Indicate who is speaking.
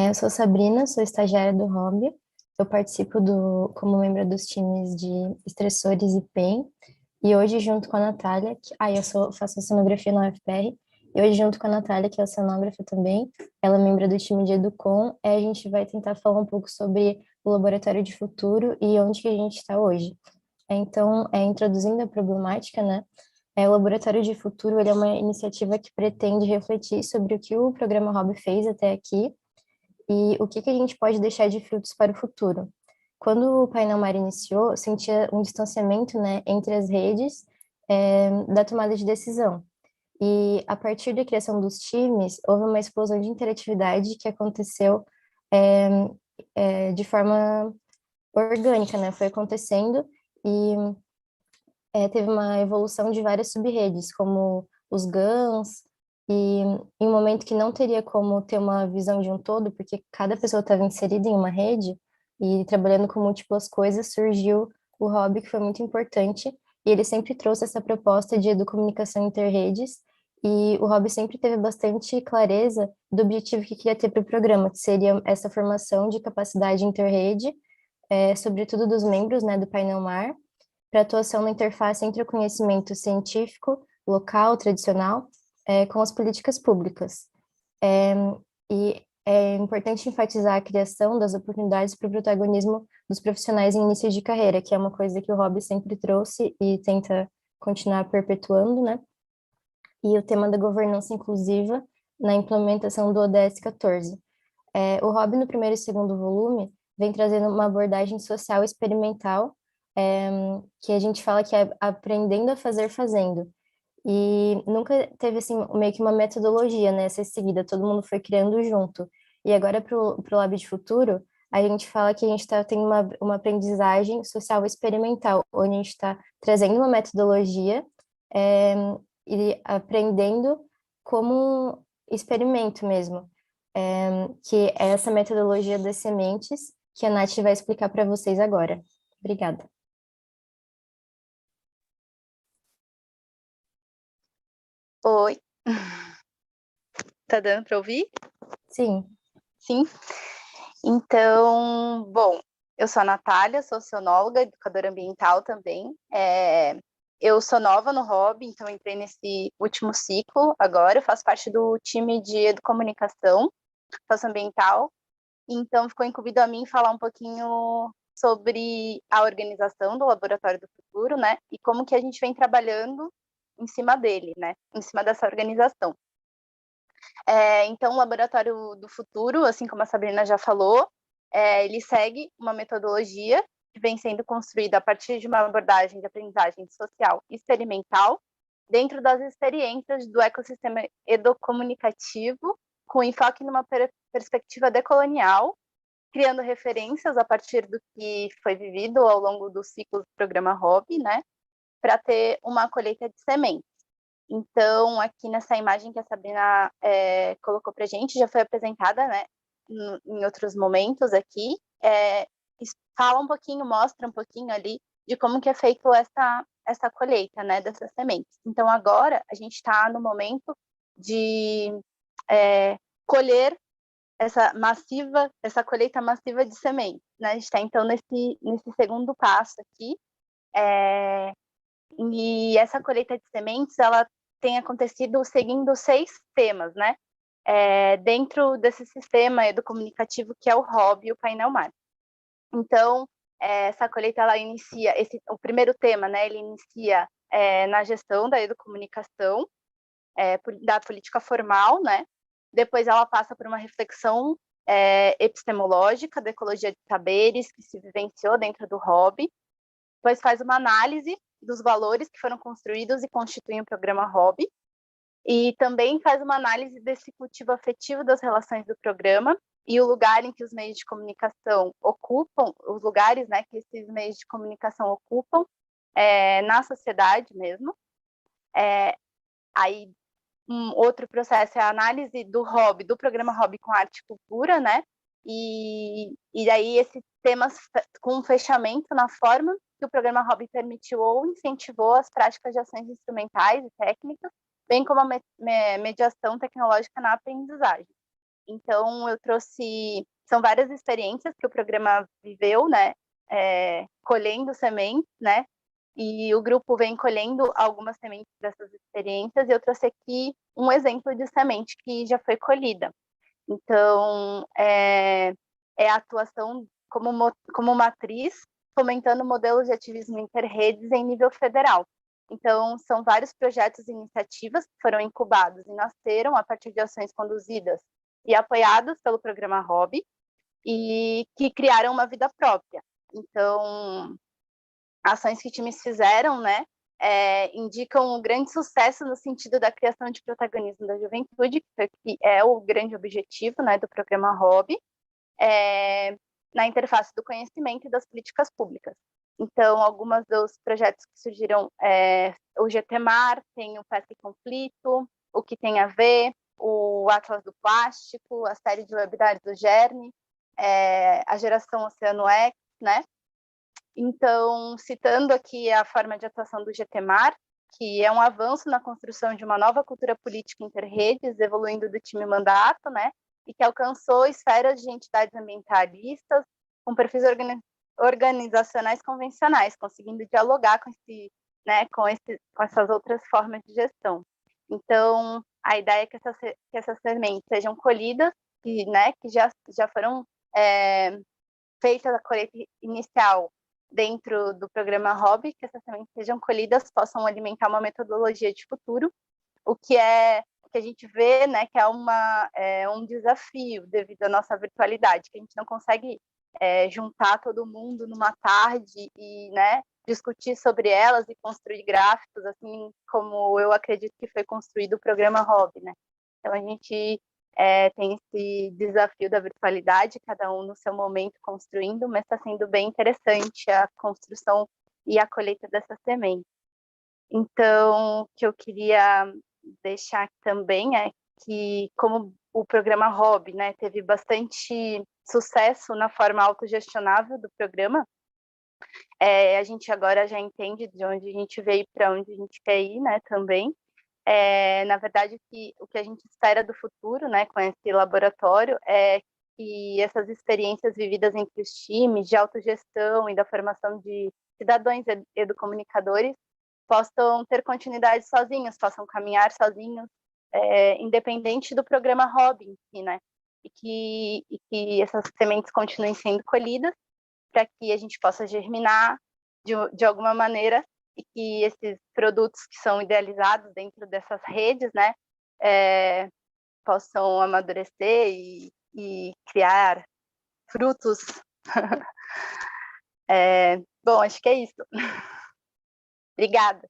Speaker 1: Eu sou Sabrina, sou estagiária do Hobby. Eu participo como membro dos times de estressores e PEN. E hoje, junto com a Natália, faço cenografia na UFPR. E hoje, junto com a Natália, que é cenógrafa também, ela é membro do time de Educom, a gente vai tentar falar um pouco sobre o Laboratório de Futuro e onde que a gente está hoje. Então, introduzindo a problemática, né? O Laboratório de Futuro, ele é uma iniciativa que pretende refletir sobre o que o programa Hobby fez até aqui e o que que a gente pode deixar de frutos para o futuro. Quando o Painel Mar iniciou, sentia um distanciamento, né, entre as redes, da tomada de decisão. E a partir da criação dos times, houve uma explosão de interatividade que aconteceu é, de forma orgânica, né? Foi acontecendo e teve uma evolução de várias sub-redes, como os GANs, e em um momento que não teria como ter uma visão de um todo, porque cada pessoa estava inserida em uma rede e trabalhando com múltiplas coisas, surgiu o Hobby, que foi muito importante, e ele sempre trouxe essa proposta de educomunicação interredes, e o Hobby sempre teve bastante clareza do objetivo que queria ter para o programa, que seria essa formação de capacidade interrede, sobretudo dos membros, né, do painel MAR, para atuação na interface entre o conhecimento científico, local, tradicional, com as políticas públicas. É, e é importante enfatizar a criação das oportunidades para o protagonismo dos profissionais em início de carreira, que é uma coisa que o Hobby sempre trouxe e tenta continuar perpetuando, né? E o tema da governança inclusiva na implementação do ODS 14. O Hobby, no primeiro e segundo volume, vem trazendo uma abordagem social experimental, é, que a gente fala que é aprendendo a fazer fazendo. E nunca teve, assim, meio que uma metodologia, né, a ser seguida, todo mundo foi criando junto. E agora, para o Lab de Futuro, a gente fala que a gente está tendo uma aprendizagem social experimental, onde a gente está trazendo uma metodologia é, e aprendendo como experimento mesmo, que é essa metodologia das sementes, que a Nath vai explicar para vocês agora. Obrigada.
Speaker 2: Oi, tá dando para ouvir?
Speaker 1: Sim.
Speaker 2: Sim. Então, bom, eu sou a Natália, sou socióloga, educadora ambiental também. Eu sou nova no Hobby, então entrei nesse último ciclo agora. Eu faço parte do time de educomunicação socioambiental. Então, ficou incumbido a mim falar um pouquinho sobre a organização do Laboratório do Futuro, né? E como que a gente vem trabalhando em cima dele, né? Em cima dessa organização. Então, o Laboratório do Futuro, assim como a Sabrina já falou, ele segue uma metodologia que vem sendo construída a partir de uma abordagem de aprendizagem social experimental dentro das experiências do ecossistema educomunicativo, com enfoque numa perspectiva decolonial, criando referências a partir do que foi vivido ao longo do ciclo do programa Hobby, né, para ter uma colheita de sementes. Então, aqui nessa imagem que a Sabrina colocou para a gente, já foi apresentada, né, em outros momentos aqui, fala um pouquinho, mostra um pouquinho ali de como que é feito essa colheita, né, dessas sementes. Então, agora, a gente está no momento de colher essa colheita massiva de sementes, né? A gente está, então, nesse segundo passo aqui, e essa colheita de sementes, ela tem acontecido seguindo 6 temas, né? Dentro desse sistema educomunicativo que é o Hobby e o Painel Mar. Então, essa colheita, ela inicia, o primeiro tema, né? Ele inicia na gestão da educomunicação, da política formal, né? Depois ela passa por uma reflexão epistemológica da ecologia de saberes que se vivenciou dentro do Hobby. Depois faz uma análise dos valores que foram construídos e constituem o programa Hobby, e também faz uma análise desse cultivo afetivo das relações do programa e o lugar em que os meios de comunicação ocupam, os lugares, né, que esses meios de comunicação ocupam na sociedade mesmo. Aí um outro processo é a análise do Hobby, do programa Hobby com arte e cultura, né? E aí esse tema com um fechamento na forma que o programa Hobby permitiu ou incentivou as práticas de ações instrumentais e técnicas, bem como a mediação tecnológica na aprendizagem. Então, eu trouxe... São várias experiências que o programa viveu, né? Colhendo sementes, né? E o grupo vem colhendo algumas sementes dessas experiências, e eu trouxe aqui um exemplo de semente que já foi colhida. Então, a atuação como matriz, fomentando modelos de ativismo interredes em nível federal. Então, são vários projetos e iniciativas que foram incubados e nasceram a partir de ações conduzidas e apoiadas pelo programa Hobby, e que criaram uma vida própria. Então, ações que times fizeram, né, indicam um grande sucesso no sentido da criação de protagonismo da juventude, que é o grande objetivo, né, do programa Hobby, na interface do conhecimento e das políticas públicas. Então, alguns dos projetos que surgiram, o GTMAR, tem o Pesca e Conflito, o Que Tem a Ver, o Atlas do Plástico, a série de webinars do Germe, a Geração Oceano X, né? Então, citando aqui a forma de atuação do GTMAR, que é um avanço na construção de uma nova cultura política interredes, evoluindo do time mandato, né? E que alcançou esferas de entidades ambientalistas com perfis organizacionais convencionais, conseguindo dialogar com essas outras formas de gestão. Então, a ideia é que essas sementes sejam colhidas, que já foram feitas a colheita inicial dentro do programa Hobby, que essas sementes sejam colhidas, possam alimentar uma metodologia de futuro, o que a gente vê, né, que é um desafio devido à nossa virtualidade, que a gente não consegue juntar todo mundo numa tarde e, né, discutir sobre elas e construir gráficos, assim como eu acredito que foi construído o programa Hobby, né? Então, a gente tem esse desafio da virtualidade, cada um no seu momento construindo, mas está sendo bem interessante a construção e a colheita dessa semente. Então, o que eu queria deixar aqui também é que, como o programa Hobby, né, teve bastante sucesso na forma autogestionável do programa, a gente agora já entende de onde a gente veio para onde a gente quer ir, né, também. Na verdade, o que a gente espera do futuro, né, com esse laboratório, é que essas experiências vividas entre os times de autogestão e da formação de cidadãos educomunicadores possam ter continuidade sozinhos, possam caminhar sozinhos, independente do programa Hobby em si, né? E que essas sementes continuem sendo colhidas para que a gente possa germinar de alguma maneira, e que esses produtos que são idealizados dentro dessas redes, né, possam amadurecer e criar frutos. Bom, acho que é isso. Obrigada.